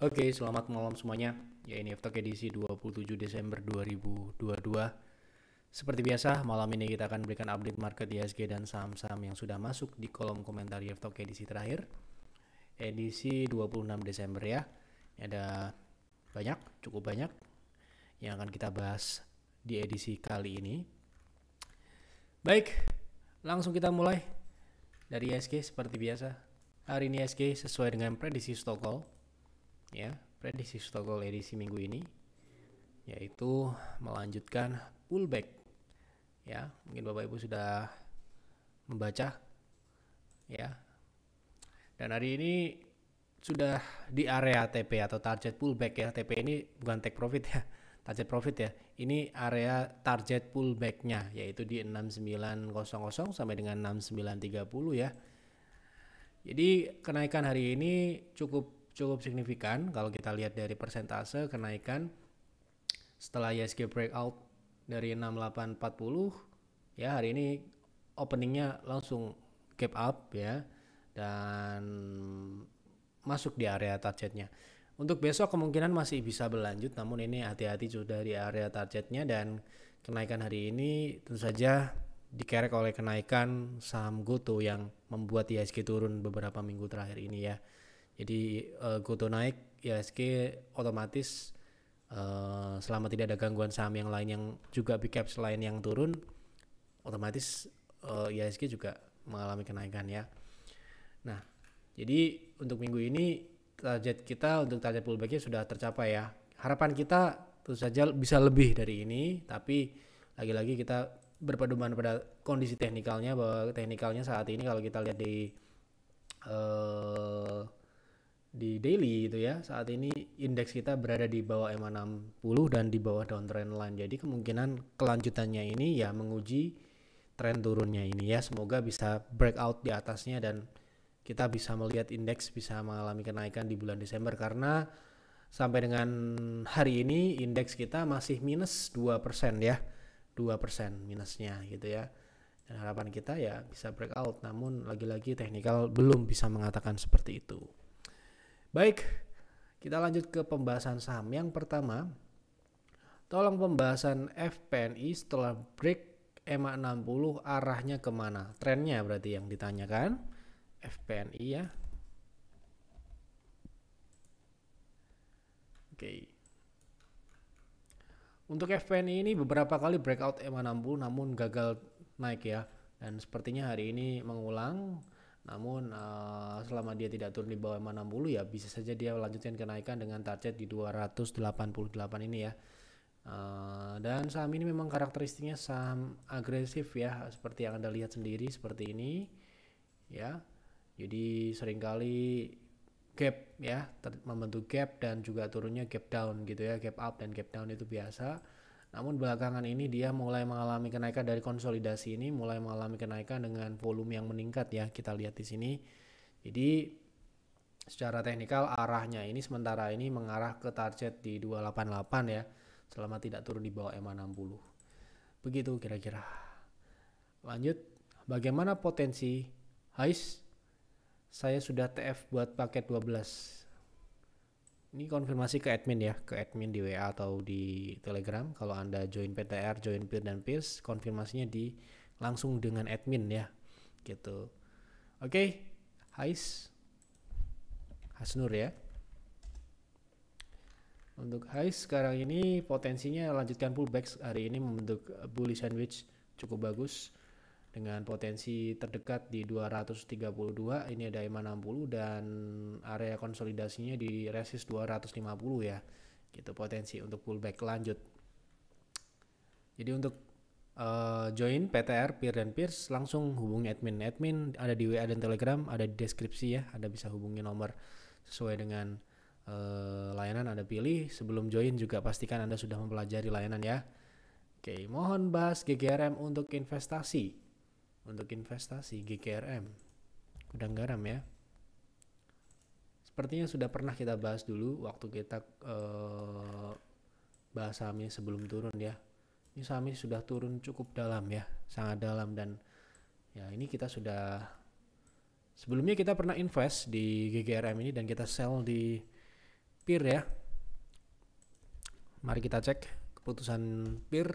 Oke, selamat malam semuanya. Ya, ini F-Talk edisi 27 Desember 2022. Seperti biasa, malam ini kita akan berikan update market IHSG dan saham-saham yang sudah masuk di kolom komentar F-Talk edisi terakhir. Edisi 26 Desember ya. Ini ada cukup banyak yang akan kita bahas di edisi kali ini. Baik, langsung kita mulai dari IHSG seperti biasa. Hari ini IHSG sesuai dengan prediksi Stockholm. Ya, prediksi Stockholm edisi minggu ini yaitu melanjutkan pullback. Ya, mungkin Bapak Ibu sudah membaca ya. Dan hari ini sudah di area TP atau target pullback ya. TP ini bukan take profit ya, target profit ya. Ini area target pullbacknya yaitu di 6900 sampai dengan 6930 ya. Jadi kenaikan hari ini cukup signifikan kalau kita lihat dari persentase kenaikan setelah IHSG breakout dari 6840 ya. Hari ini openingnya langsung gap up ya dan masuk di area targetnya. Untuk besok kemungkinan masih bisa berlanjut, namun ini hati-hati sudah di area targetnya. Dan kenaikan hari ini tentu saja dikerek oleh kenaikan saham GoTo yang membuat IHSG turun beberapa minggu terakhir ini ya. Jadi GoTo naik, IHSG otomatis selama tidak ada gangguan saham yang lain yang juga big cap selain yang turun, otomatis IHSG juga mengalami kenaikan ya. Nah, jadi untuk minggu ini target kita untuk target pullbacknya sudah tercapai ya. Harapan kita tentu saja bisa lebih dari ini, tapi lagi-lagi kita berpedoman pada kondisi teknikalnya, bahwa teknikalnya saat ini kalau kita lihat di daily itu ya, saat ini indeks kita berada di bawah EMA 60 dan di bawah downtrend line. Jadi kemungkinan kelanjutannya ini ya menguji tren turunnya ini ya. Semoga bisa breakout di atasnya dan kita bisa melihat indeks bisa mengalami kenaikan di bulan Desember, karena sampai dengan hari ini indeks kita masih minus 2% ya. 2% minusnya gitu ya. Dan harapan kita ya bisa breakout, namun lagi-lagi teknikal belum bisa mengatakan seperti itu. Baik, kita lanjut ke pembahasan saham. Yang pertama, tolong pembahasan FPNI setelah break EMA 60 arahnya kemana? Trennya berarti yang ditanyakan, FPNI ya. Oke. Untuk FPNI ini beberapa kali breakout EMA 60 namun gagal naik ya. Dan sepertinya hari ini mengulang. Namun selama dia tidak turun di bawah 60 ya bisa saja dia melanjutkan kenaikan dengan target di 288 ini ya. Dan saham ini memang karakteristiknya saham agresif ya, seperti yang Anda lihat sendiri seperti ini ya. Jadi seringkali gap ya, membentuk gap dan juga turunnya gap down gitu ya. Gap up dan gap down itu biasa. Namun belakangan ini dia mulai mengalami kenaikan dari konsolidasi ini, mulai mengalami kenaikan dengan volume yang meningkat ya. Kita lihat di sini. Jadi secara teknikal arahnya ini sementara ini mengarah ke target di 288 ya, selama tidak turun di bawah EMA 60. Begitu kira-kira. Lanjut, bagaimana potensi highs? Saya sudah TF buat paket 12. Ini konfirmasi ke admin ya, ke admin di WA atau di Telegram. Kalau Anda join PTR, join Peer dan Peers, konfirmasinya di langsung dengan admin ya, gitu. Oke, Hasnur ya. Untuk highs sekarang ini potensinya lanjutkan pullback, hari ini membentuk bullish sandwich cukup bagus dengan potensi terdekat di 232. Ini ada EMA 60 dan area konsolidasinya di resist 250 ya. Gitu potensi untuk pullback lanjut. Jadi untuk join PTR, Peer dan Peers langsung hubungi admin. Admin ada di WA dan Telegram, ada di deskripsi ya. Anda bisa hubungi nomor sesuai dengan layanan Anda pilih. Sebelum join juga pastikan Anda sudah mempelajari layanan ya. Oke, mohon bahas GGRM untuk investasi. Untuk investasi GGRM gudang garam ya, sepertinya sudah pernah kita bahas dulu waktu kita bahas sahamnya sebelum turun ya. Ini sahamnya sudah turun cukup dalam ya, sangat dalam. Dan ya ini kita sudah sebelumnya kita pernah invest di GGRM ini dan kita sell di PIR ya. Mari kita cek keputusan PIR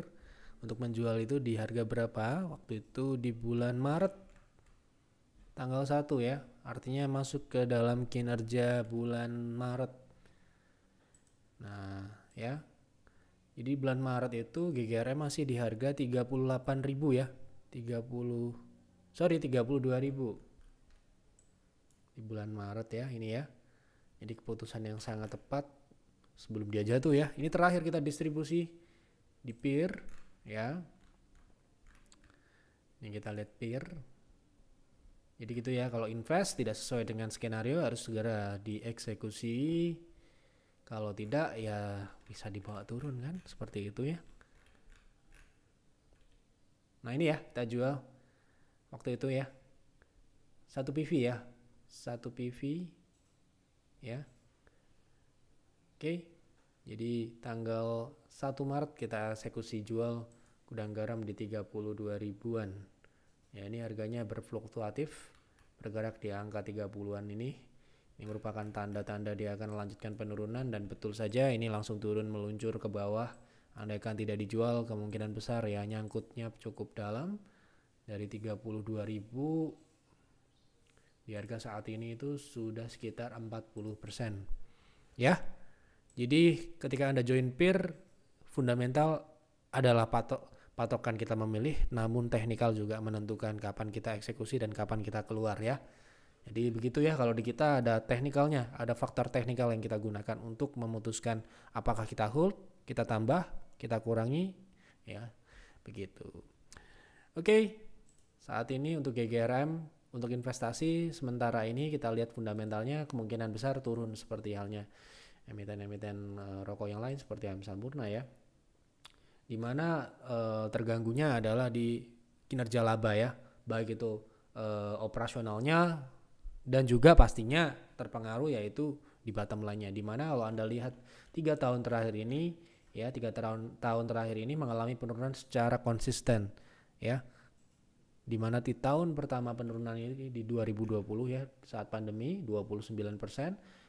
untuk menjual itu di harga berapa. Waktu itu di bulan Maret tanggal 1 ya. Artinya masuk ke dalam kinerja bulan Maret. Nah, ya. Jadi bulan Maret itu GGRM masih di harga 38.000 ya. 32.000 di bulan Maret ya ini ya. Jadi keputusan yang sangat tepat sebelum dia jatuh ya. Ini terakhir kita distribusi di PIR ya. Ini kita lihat PIR. Jadi gitu ya, kalau invest tidak sesuai dengan skenario harus segera dieksekusi. Kalau tidak ya bisa dibawa turun kan, seperti itu ya. Nah ini ya kita jual waktu itu ya. 1 PV ya. 1 PV ya. Oke. Jadi tanggal 1 Maret kita eksekusi jual gudang garam di 32 ribuan. Ya ini harganya berfluktuatif, bergerak di angka 30-an ini. Ini merupakan tanda-tanda dia akan melanjutkan penurunan dan betul saja ini langsung turun meluncur ke bawah. Andaikan tidak dijual kemungkinan besar ya nyangkutnya cukup dalam dari 32.000 di harga saat ini itu sudah sekitar 40%. Ya. Jadi ketika Anda join PIR, fundamental adalah patokan kita memilih, namun teknikal juga menentukan kapan kita eksekusi dan kapan kita keluar ya. Jadi begitu ya, kalau di kita ada teknikalnya, ada faktor teknikal yang kita gunakan untuk memutuskan apakah kita hold, kita tambah, kita kurangi ya. Begitu. Oke. Saat ini untuk GGRM untuk investasi sementara ini kita lihat fundamentalnya kemungkinan besar turun seperti halnya emiten-emiten rokok yang lain seperti Amsal Murna ya. Dimana terganggunya adalah di kinerja laba ya, baik itu operasionalnya dan juga pastinya terpengaruh yaitu di bottom line-nya. Dimana kalau Anda lihat 3 tahun terakhir ini ya, 3 tahun terakhir ini mengalami penurunan secara konsisten ya. Dimana di tahun pertama penurunan ini di 2020 ya, saat pandemi 29%,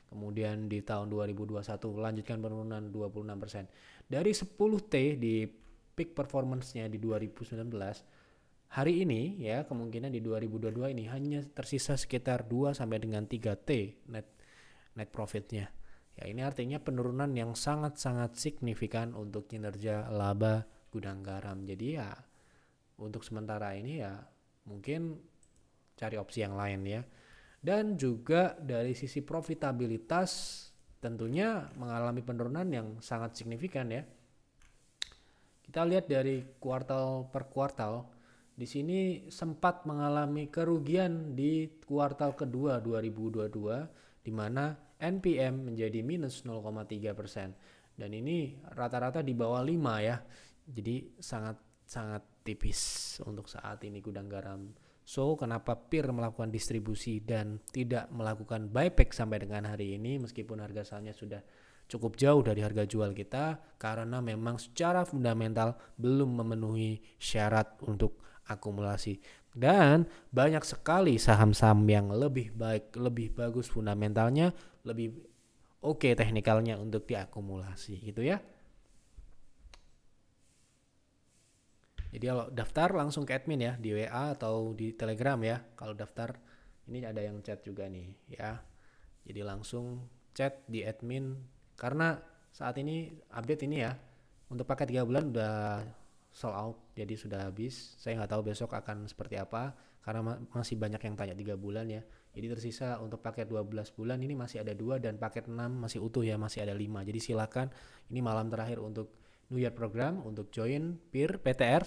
kemudian di tahun 2021 lanjutkan penurunan 26%. Dari 10T di peak performance-nya di 2019, hari ini ya kemungkinan di 2022 ini hanya tersisa sekitar 2 sampai dengan 3T net profit-nya. Ya ini artinya penurunan yang sangat-sangat signifikan untuk kinerja laba gudang garam. Jadi ya untuk sementara ini ya mungkin cari opsi yang lain ya. Dan juga dari sisi profitabilitas tentunya mengalami penurunan yang sangat signifikan ya. Kita lihat dari kuartal per kuartal, di sini sempat mengalami kerugian di kuartal kedua 2022 di mana NPM menjadi minus 0,3% dan ini rata-rata di bawah 5 ya. Jadi sangat tipis untuk saat ini gudang garam. So kenapa PIR melakukan distribusi dan tidak melakukan buyback sampai dengan hari ini meskipun harga sahamnya sudah cukup jauh dari harga jual kita, karena memang secara fundamental belum memenuhi syarat untuk akumulasi. Dan banyak sekali saham-saham yang lebih baik, lebih bagus fundamentalnya, lebih oke teknikalnya untuk diakumulasi gitu ya. Jadi kalau daftar langsung ke admin ya di WA atau di Telegram ya. Kalau daftar ini ada yang chat juga nih ya. Jadi langsung chat di admin karena saat ini update ini ya untuk paket 3 bulan udah sold out, jadi sudah habis. Saya nggak tahu besok akan seperti apa karena masih banyak yang tanya 3 bulan ya. Jadi tersisa untuk paket 12 bulan ini masih ada 2 dan paket 6 masih utuh ya, masih ada 5. Jadi silakan, ini malam terakhir untuk New Year program untuk join PIR, PTR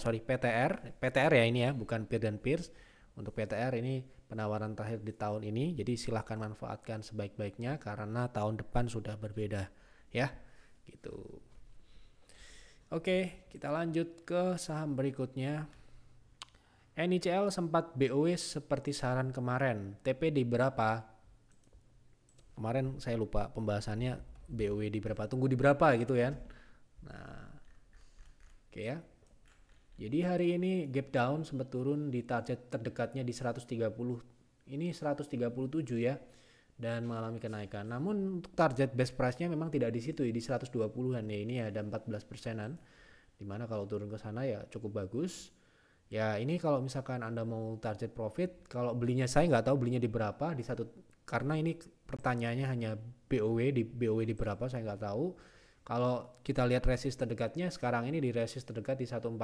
ya ini ya, bukan PIR dan PIRS. Untuk PTR ini penawaran terakhir di tahun ini, jadi silahkan manfaatkan sebaik-baiknya karena tahun depan sudah berbeda ya, gitu. Oke, kita lanjut ke saham berikutnya. NICL sempat BOW seperti saran kemarin, TP di berapa? Kemarin saya lupa pembahasannya BOW di berapa, tunggu di berapa gitu ya. Nah, oke ya. Jadi hari ini gap down sempat turun di target terdekatnya di 130. Ini 137 ya. dan mengalami kenaikan. Namun untuk target best price-nya memang tidak di situ, di 120-an ya. Ini ada 14%-an. Dimana kalau turun ke sana ya cukup bagus. Ya ini kalau misalkan Anda mau target profit, kalau belinya saya nggak tahu belinya di berapa di satu, karena ini pertanyaannya hanya BOW di berapa saya nggak tahu. Kalau kita lihat resist terdekatnya sekarang ini di resist terdekat di 145,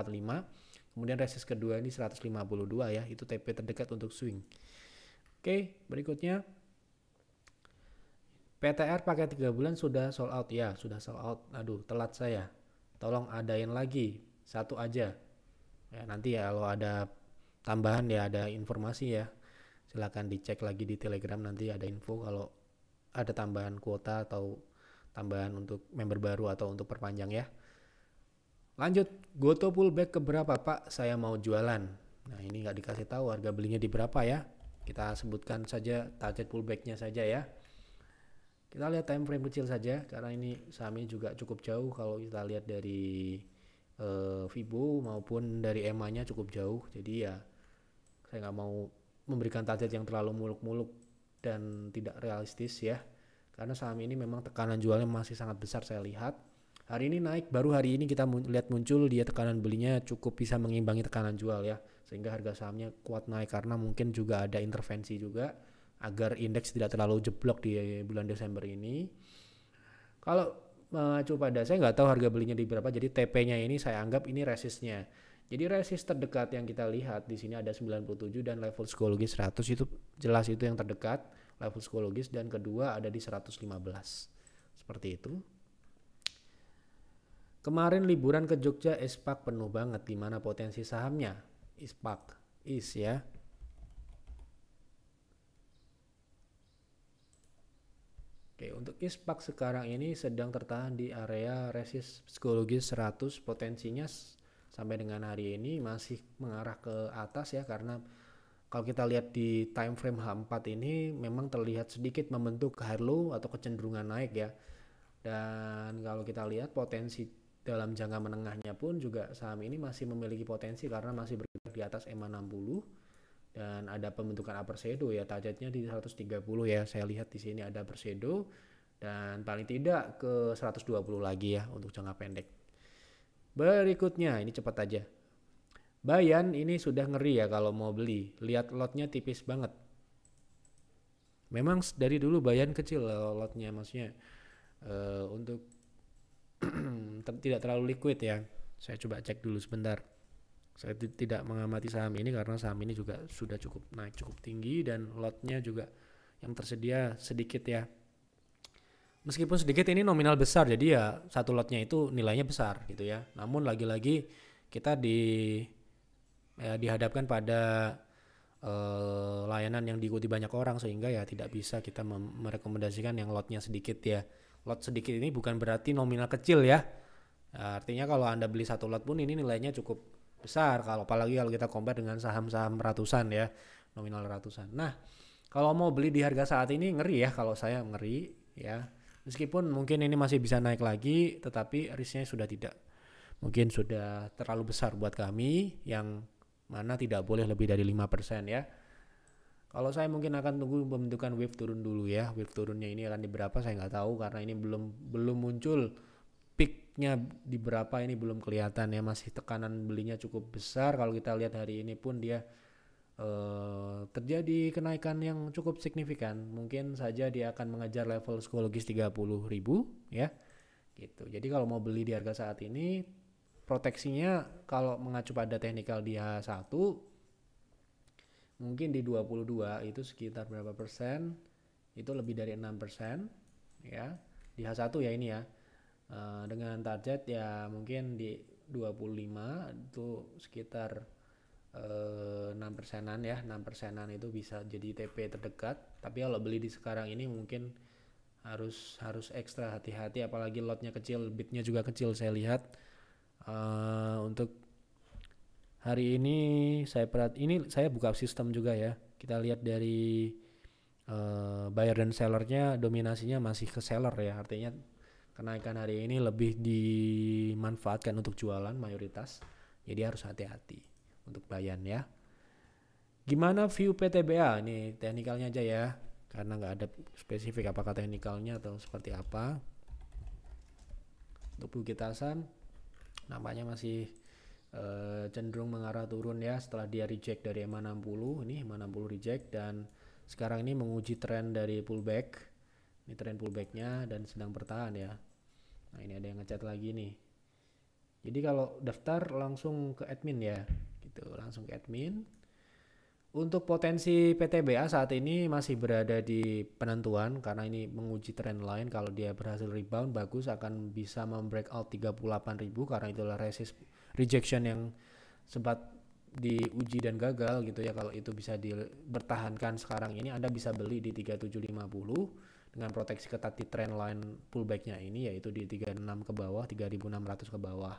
kemudian resist kedua ini 152 ya, itu TP terdekat untuk swing. Oke, berikutnya PTR pakai 3 bulan sudah sold out ya, sudah sold out. Aduh, telat saya. Tolong adain lagi, satu aja. Ya, nanti ya kalau ada tambahan ya ada informasi ya. Silahkan dicek lagi di Telegram, nanti ada info kalau ada tambahan kuota atau tambahan untuk member baru atau untuk perpanjang ya. Lanjut, Goto pullback ke berapa Pak? Saya mau jualan. Nah ini nggak dikasih tahu harga belinya di berapa ya. Kita sebutkan saja target pullbacknya saja ya. Kita lihat time frame kecil saja karena ini saham ini juga cukup jauh. Kalau kita lihat dari Fibo maupun dari EMA-nya cukup jauh. Jadi ya saya nggak mau memberikan target yang terlalu muluk-muluk dan tidak realistis ya. Karena saham ini memang tekanan jualnya masih sangat besar saya lihat. Hari ini naik, baru hari ini kita lihat muncul dia tekanan belinya cukup bisa mengimbangi tekanan jual ya. Sehingga harga sahamnya kuat naik karena mungkin juga ada intervensi juga agar indeks tidak terlalu jeblok di bulan Desember ini. Kalau mengacu pada saya nggak tahu harga belinya di berapa, jadi TP-nya ini saya anggap ini resistnya. Jadi resist terdekat yang kita lihat di sini ada 97 dan level psikologis 100, itu jelas itu yang terdekat level psikologis, dan kedua ada di 115. Seperti itu. Kemarin liburan ke Jogja, ISPAK penuh banget. Gimana potensi sahamnya? ISPAK ya. Oke, untuk ISPAK sekarang ini sedang tertahan di area resist psikologis 100, potensinya sampai dengan hari ini masih mengarah ke atas ya, karena kalau kita lihat di time frame H4 ini memang terlihat sedikit membentuk high low atau kecenderungan naik ya. Dan kalau kita lihat potensi dalam jangka menengahnya pun juga saham ini masih memiliki potensi karena masih bergerak di atas EMA 60 dan ada pembentukan upper shadow ya, targetnya di 130 ya. Saya lihat di sini ada upper shadow dan paling tidak ke 120 lagi ya untuk jangka pendek. Berikutnya ini cepat aja. Bayan ini sudah ngeri ya kalau mau beli. Lihat lotnya tipis banget. Memang dari dulu Bayan kecil lotnya, maksudnya untuk tidak terlalu liquid ya. Saya coba cek dulu sebentar. Saya tidak mengamati saham ini karena saham ini juga sudah cukup naik cukup tinggi dan lotnya juga yang tersedia sedikit ya. Meskipun sedikit ini nominal besar, jadi ya satu lotnya itu nilainya besar gitu ya. Namun lagi-lagi kita dihadapkan pada layanan yang diikuti banyak orang sehingga ya tidak bisa kita merekomendasikan yang lotnya sedikit ya. Lot sedikit ini bukan berarti nominal kecil ya. Artinya kalau Anda beli satu lot pun ini nilainya cukup besar, apalagi kalau kita compare dengan saham-saham ratusan ya, nominal ratusan. Nah, kalau mau beli di harga saat ini ngeri ya, kalau saya ngeri ya. Meskipun mungkin ini masih bisa naik lagi, tetapi risknya mungkin sudah terlalu besar buat kami, yang mana tidak boleh lebih dari 5% ya. Kalau saya mungkin akan tunggu pembentukan wave turun dulu ya. Wave turunnya ini akan di berapa saya nggak tahu karena ini belum muncul. Peaknya di berapa ini belum kelihatan ya, masih tekanan belinya cukup besar. Kalau kita lihat hari ini pun dia terjadi kenaikan yang cukup signifikan. Mungkin saja dia akan mengejar level psikologis 30.000 ya gitu. Jadi kalau mau beli di harga saat ini, proteksinya kalau mengacu pada teknikal di H1 mungkin di 22 itu sekitar berapa persen, itu lebih dari 6% ya di H1 ya ini ya. Dengan target ya mungkin di 25 itu sekitar 6%-an ya, 6%-an itu bisa jadi TP terdekat. Tapi kalau beli di sekarang ini mungkin harus ekstra hati-hati, apalagi lotnya kecil, bidnya juga kecil saya lihat. Untuk hari ini saya buka sistem juga ya, kita lihat dari buyer dan sellernya dominasinya masih ke seller ya, artinya kenaikan hari ini lebih dimanfaatkan untuk jualan mayoritas, jadi harus hati-hati untuk Bayan ya. Gimana view PTBA? Ini teknikalnya aja ya. karena nggak ada spesifik apakah teknikalnya atau seperti apa. Untuk Bukit Hasan nampaknya masih cenderung mengarah turun ya setelah dia reject dari EMA 60. Ini EMA 60 reject dan sekarang ini menguji tren dari pullback. Ini tren pullbacknya dan sedang bertahan ya. Nah ini ada yang ngechat lagi nih. Jadi kalau daftar langsung ke admin ya, gitu, langsung ke admin. Untuk potensi PTBA saat ini masih berada di penentuan karena ini menguji trend line. Kalau dia berhasil rebound bagus, akan bisa membreakout 38.000 karena itulah resist rejection yang sempat diuji dan gagal gitu ya. Kalau itu bisa dipertahankan sekarang ini, Anda bisa beli di 3750 dengan proteksi ketat di trend line pullbacknya ini, yaitu di 36 ke bawah, 3600 ke bawah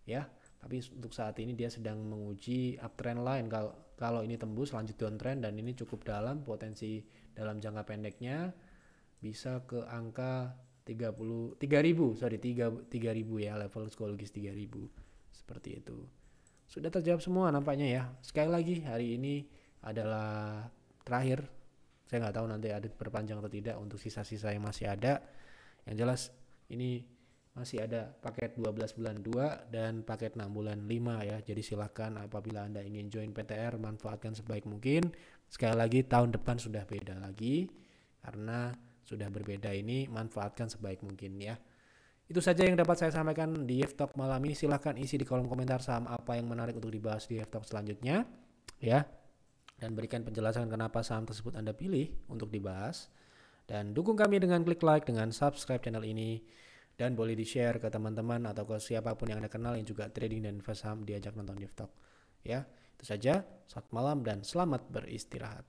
ya. Tapi untuk saat ini dia sedang menguji uptrend line. Kalau ini tembus lanjut downtrend dan ini cukup dalam, potensi dalam jangka pendeknya bisa ke angka 3.000 ya, level psikologis 3.000 seperti itu. Sudah terjawab semua nampaknya ya. Sekali lagi hari ini adalah terakhir. Saya nggak tahu nanti ada berpanjang atau tidak untuk sisa-sisa yang masih ada. Yang jelas ini masih ada paket 12 bulan 2 dan paket 6 bulan 5 ya. Jadi silakan apabila Anda ingin join PTR, manfaatkan sebaik mungkin. Sekali lagi tahun depan sudah beda lagi. Karena sudah berbeda ini, manfaatkan sebaik mungkin ya. Itu saja yang dapat saya sampaikan di Yeftalk malam ini. Silakan isi di kolom komentar saham apa yang menarik untuk dibahas di Yeftalk selanjutnya ya. Dan berikan penjelasan kenapa saham tersebut Anda pilih untuk dibahas. Dan dukung kami dengan klik like, dengan subscribe channel ini. Dan boleh di-share ke teman-teman atau ke siapapun yang Anda kenal yang juga trading dan invest saham, diajak nonton Yeftalk. Ya, itu saja. Selamat malam dan selamat beristirahat.